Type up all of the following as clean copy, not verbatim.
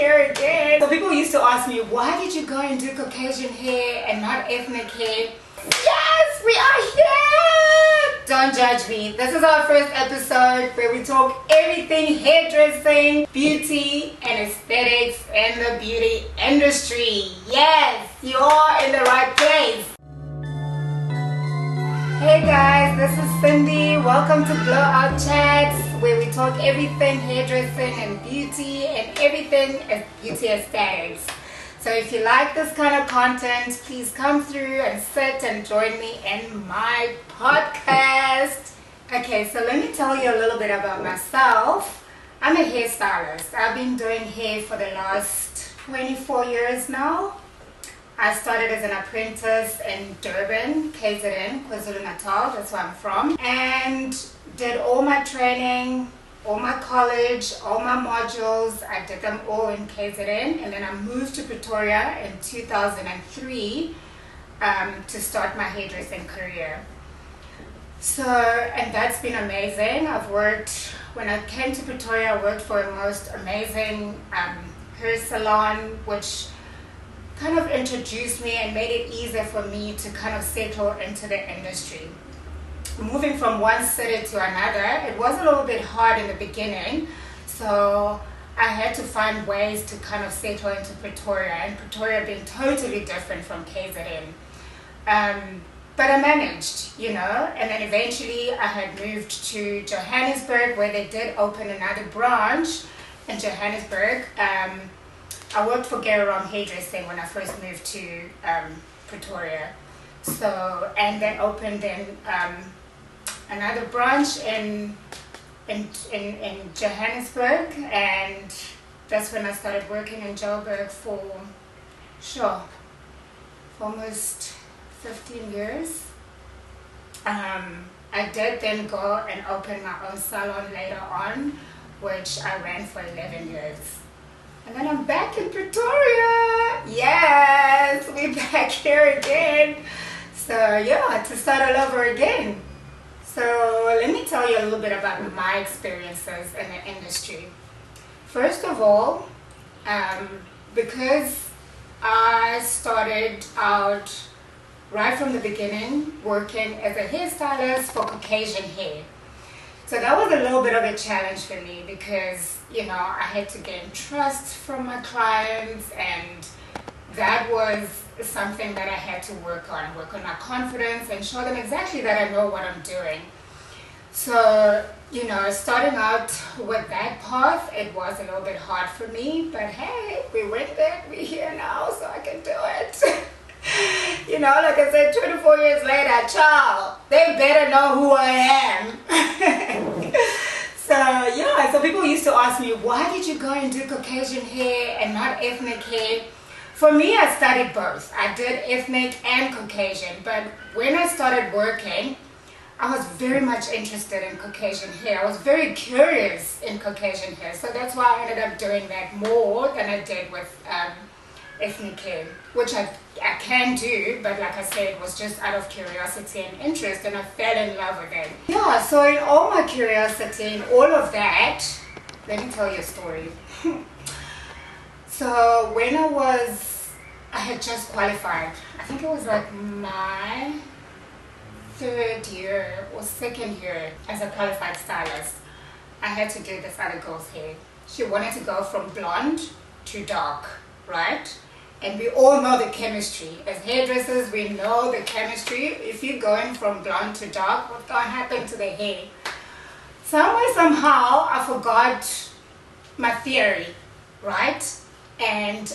here again. So people used to ask me, why did you go and do Caucasian hair and not ethnic hair? Yes, we are here! Don't judge me. This is our first episode where we talk everything hairdressing, beauty, and aesthetics in the beauty industry. Yes, you are in the right place. Hey guys, this is Cindy. Welcome to Blowout Chats, where we talk everything hairdressing and beauty and everything beauty aesthetics. So if you like this kind of content, please come through and sit and join me in my podcast. Okay, so let me tell you a little bit about myself. I'm a hairstylist. I've been doing hair for the last 24 years now. I started as an apprentice in Durban, KZN, KwaZulu-Natal, that's where I'm from, and did all my training, all my college, all my modules. I did them all in KZN, and then I moved to Pretoria in 2003 to start my hairdressing career. So, and that's been amazing. When I came to Pretoria, I worked for a most amazing hair salon, which kind of introduced me and made it easier for me to kind of settle into the industry. Moving from one city to another, it was a little bit hard in the beginning, so I had to find ways to kind of settle into Pretoria, and Pretoria being totally different from KZN. But I managed, you know, and then eventually I had moved to Johannesburg, where they did open another branch in Johannesburg. I worked for Hairdressing Hairdressing when I first moved to Pretoria. So, and then opened another branch in Johannesburg, and that's when I started working in Joburg for almost 15 years. I did then go and open my own salon later on, which I ran for 11 years. And then I'm back in Pretoria. Yes, we're back here again. So yeah, to start all over again. So let me tell you a little bit about my experiences in the industry. First of all, because I started out right from the beginning working as a hairstylist for Caucasian hair. So that was a little bit of a challenge for me because, you know, I had to gain trust from my clients, and that was something that I had to work on my confidence and show them exactly that I know what I'm doing. So, you know, starting out with that path, it was a little bit hard for me, but hey, we went there, we're here now, so I can do it. You know, like I said, 24 years later, child, they better know who I am. So yeah, so people used to ask me, why did you go and do Caucasian hair and not ethnic hair? For me, I studied both. I did ethnic and Caucasian, but when I started working, I was very much interested in Caucasian hair. I was very curious in Caucasian hair, so that's why I ended up doing that more than I did with ethnic hair, which I can do, but like I said, it was just out of curiosity and interest, and I fell in love with it. Yeah, so in all my curiosity and all of that, let me tell you a story. So when I had just qualified, I think it was like my third year or second year as a qualified stylist, I had to do this other girl's hair. She wanted to go from blonde to dark, right? And we all know the chemistry. As hairdressers, we know the chemistry. If you're going from blonde to dark, what's going to happen to the hair? Some way, somehow, I forgot my theory, right? And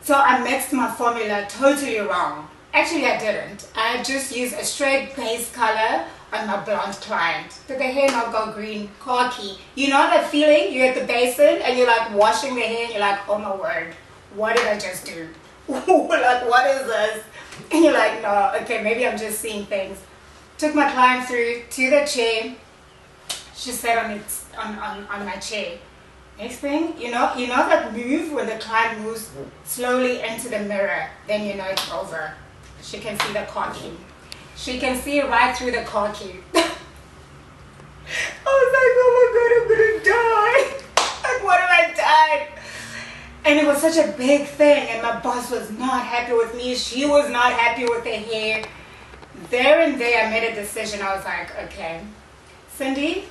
so I mixed my formula totally wrong. Actually, I didn't. I just used a straight base color on my blonde client. Did the hair not go green, khaki? You know that feeling? You're at the basin and you're like washing the hair and you're like, oh my word, what did I just do? Like, what is this? And you're like, no, okay, maybe I'm just seeing things. Took my client through to the chair. She sat on my chair. Next thing, you know that move when the client moves slowly into the mirror, then you know it's over. She can see the khaki. She can see right through the khaki. I was like, oh my God, I'm gonna die. Like, what have I done? And it was such a big thing, and my boss was not happy with me. She was not happy with the hair. There and there I made a decision. I was like, okay, Cindy,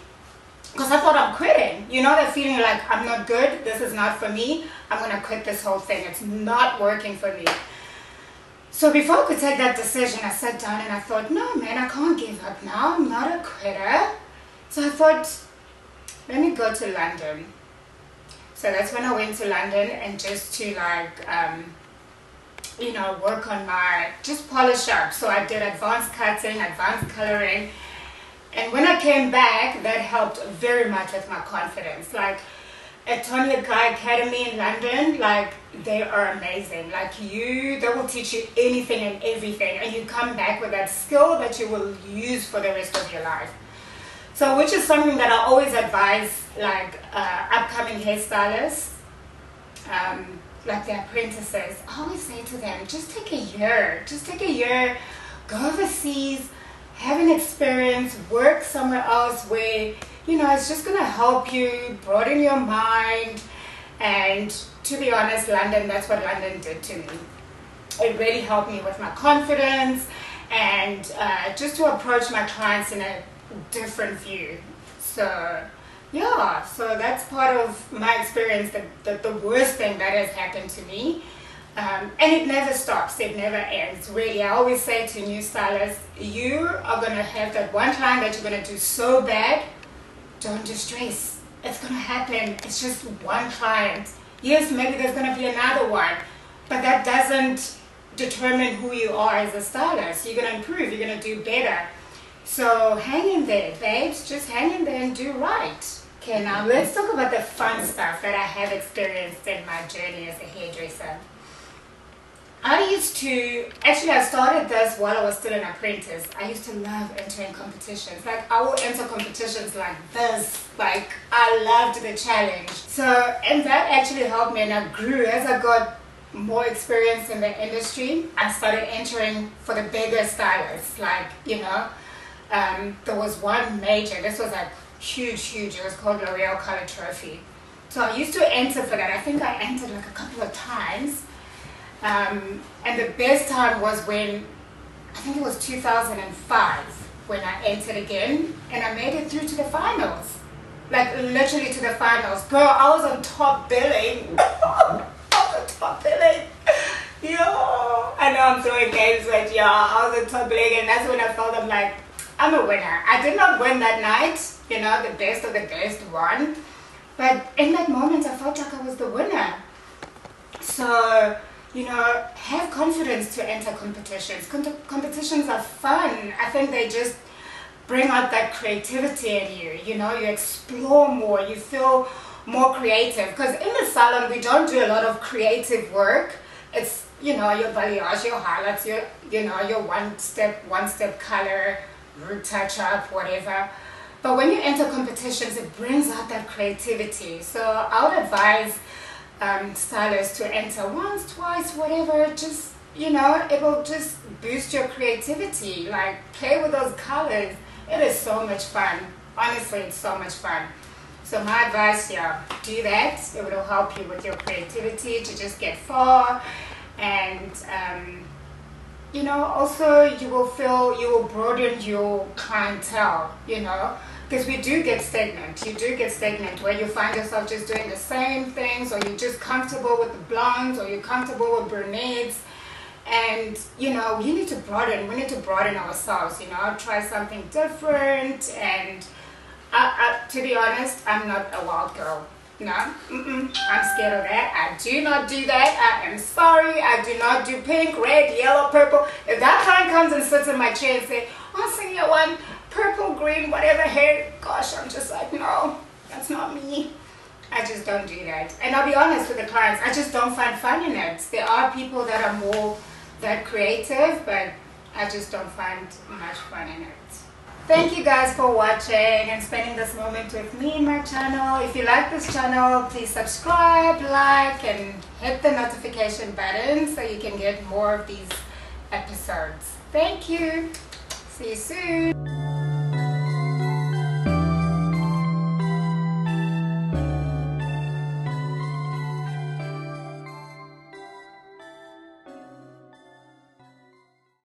because I thought I'm quitting. You know that feeling like I'm not good, this is not for me, I'm gonna quit this whole thing, it's not working for me. So before I could take that decision, I sat down and I thought, no man, I can't give up now, I'm not a quitter. So I thought, let me go to London. So that's when I went to London, and just to work on my, just polish up. So I did advanced cutting, advanced coloring. And when I came back, that helped very much with my confidence. Like at Tony Guy Academy in London, like they are amazing. Like they will teach you anything and everything, and you come back with that skill that you will use for the rest of your life. So which is something that I always advise like upcoming hairstylists, like the apprentices. I always say to them, just take a year, go overseas, have an experience, work somewhere else where, it's just going to help you broaden your mind. And to be honest, London, that's what London did to me. It really helped me with my confidence and just to approach my clients in a different view. So yeah, so that's part of my experience, the worst thing that has happened to me. And it never stops, it never ends, really. I always say to new stylists, you are going to have that one client that you're going to do so bad. Don't distress, it's going to happen. It's just one client. Yes, maybe there's going to be another one, but that doesn't determine who you are as a stylist. You're going to improve, you're going to do better. So hang in there, babes, just hang in there and do right. Okay, now let's talk about the fun stuff that I have experienced in my journey as a hairdresser. I started this while I was still an apprentice. I used to love entering competitions. Like, I will enter competitions like this. Like, I loved the challenge. So, and that actually helped me, and I grew as I got more experience in the industry. I started entering for the bigger stylists. Like, there was one major, this was like huge, it was called L'Oreal Color Trophy. So I used to enter for that. I think I entered like a couple of times. And the best time was when, I think it was 2005, when I entered again, and I made it through to the finals. Like literally to the finals. Girl, I was on top billing. I was on top billing. Yo, I know I'm throwing games, but yeah, I was on top billing, and that's when I felt I'm like, I'm a winner. I did not win that night, the best of the best won. But in that moment, I felt like I was the winner. So, have confidence to enter competitions. Competitions are fun. I think they just bring out that creativity in you. You explore more, you feel more creative. Because in the salon, we don't do a lot of creative work. It's, your balayage, your highlights, your one step color, root touch up, whatever. But when you enter competitions, it brings out that creativity. So I would advise stylists to enter once, twice, whatever. Just, it will just boost your creativity. Like, play with those colors. It is so much fun. Honestly, it's so much fun. So my advice, do that. It will help you with your creativity to just get far. And also you will broaden your clientele, because we do get stagnant. You do get stagnant where you find yourself just doing the same things, or you're just comfortable with the blondes, or you're comfortable with brunettes. And we need to broaden. We need to broaden ourselves. Try something different. And to be honest, I'm not a wild girl. No, I'm scared of that. I do not do that. I am sorry. I do not do pink, red, yellow, purple. If that client comes and sits in my chair and say, "Oh, sing you one purple, green, whatever hair," gosh, I'm just like, no, that's not me. I just don't do that. And I'll be honest with the clients, I just don't find fun in it. There are people that are more that creative, but I just don't find much fun in it. Thank you guys for watching and spending this moment with me in my channel. If you like this channel, please subscribe, like, and hit the notification button so you can get more of these episodes. Thank you. See you soon.